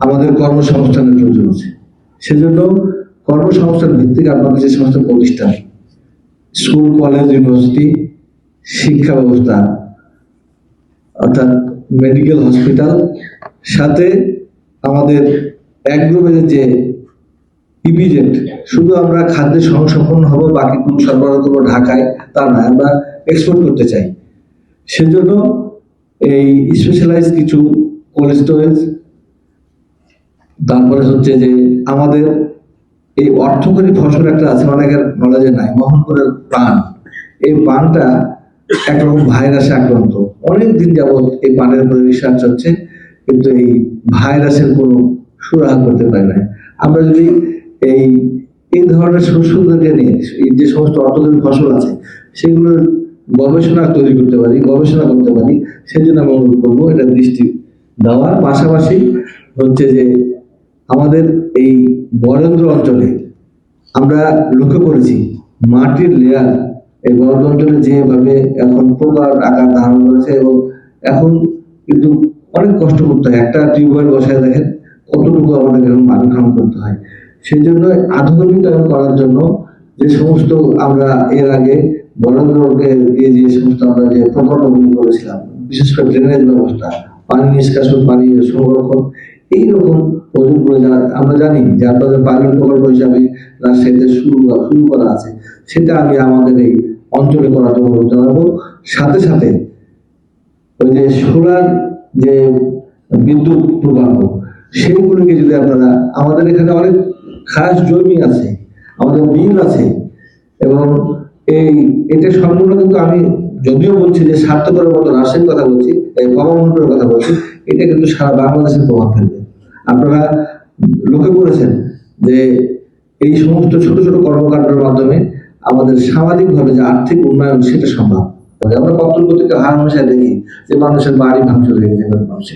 আমাদের কর্মসংস্থানের প্রয়োজন আছে। সেজন্য কর্মসংস্থান ভিত্তিক আমাদের যে সমস্ত প্রতিষ্ঠান, স্কুল, কলেজ, ইউনিভার্সিটি, শিক্ষা ব্যবস্থা অর্থাৎ মেডিকেল হসপিটাল, সাথে আমাদের অ্যাগ্রোভের যে ইপিজেড, শুধু আমরা খাদ্যের সংসম্পন্ন হব, বাকি কোনো সরবরাহ করবো ঢাকায় তা না, আমরা এক্সপোর্ট করতে চাই। সেজন্য এই স্পেশালাইজ কিছু কোল্ড স্টোরেজ, তারপরে হচ্ছে যে আমাদের এই অর্থকরী ফসল একটা আছে, অনেকের নলেজে নাই, মোহনপুরের পান। এই পানটা একরকম ভাইরাসে আক্রান্ত। অনেক দিন যাবৎ এই পানের উপরে রিসার্চ হচ্ছে, কিন্তু এই ভাইরাসের কোনো সুরাহা করতে পারি না। আমরা যদি এই ধরনের শস্যদেরকে নিয়ে যে সমস্ত অর্থকরী ফসল আছে সেগুলোর গবেষণা করতে পারি, সেই জন্য আমি অনুরোধ করবো এটা দৃষ্টি দেওয়ার। পাশাপাশি হচ্ছে যে আমাদের এই বরেন্দ্র অঞ্চলে আমরা লক্ষ্য করেছি মাটির লেয়ার এই বরেন্দ্র অঞ্চলে যেভাবে এখন প্রকার আকার ধারণ করেছে, এবং এখন কিন্তু অনেক কষ্ট করতে হয়। একটা টিউবওয়েল বসায় দেখেন কতটুকু আমাদের এখন পানি খনন করতে হয়। সেই জন্য আধুনিকরণ করার জন্য যে সমস্ত আমরা এর আগে বরেন্দ্রকে দিয়ে যে সমস্ত আমরা যে প্রকল্পগুলি করেছিলাম, বিশেষ করে ড্রেনেজ ব্যবস্থা, পানি নিষ্কাশন, পানি সংরক্ষণ, এইরকম প্রজেক্টগুলো আমরা জানি যে আপনাদের পাইলট প্রকল্প হিসাবে রাজশাহীতে শুরু করা আছে, সেটা আমি আমাদের এই অঞ্চলে করার জন্য অনুরোধ জানাবো। সাথে সাথে ওই যে সোলার যে বিদ্যুৎ প্রকল্প, সেইগুলোকে যদি আপনারা, আমাদের এখানে অনেক খাস জমি আছে, আমাদের বিল আছে, এবং এটা সম্পূর্ণ কিন্তু আমি যদিও বলছি যে স্বার্থপরের মতো রাজশাহীর কথা বলছি, কমলপুরের কথা বলছি, এটা কিন্তু সারা বাংলাদেশের প্রভাব ফেলবে। আপনারা লক্ষ্য করেছেন যে এই সমস্ত ছোট ছোট কর্মকাণ্ডের মাধ্যমে আমাদের সামাজিকভাবে যে আর্থিক উন্নয়ন সেটা সম্ভব। আমরা কত প্রতিটা হার অনুসারে দেখি যে মানুষের বাড়ি ভাঙচুর হয়ে গেছে।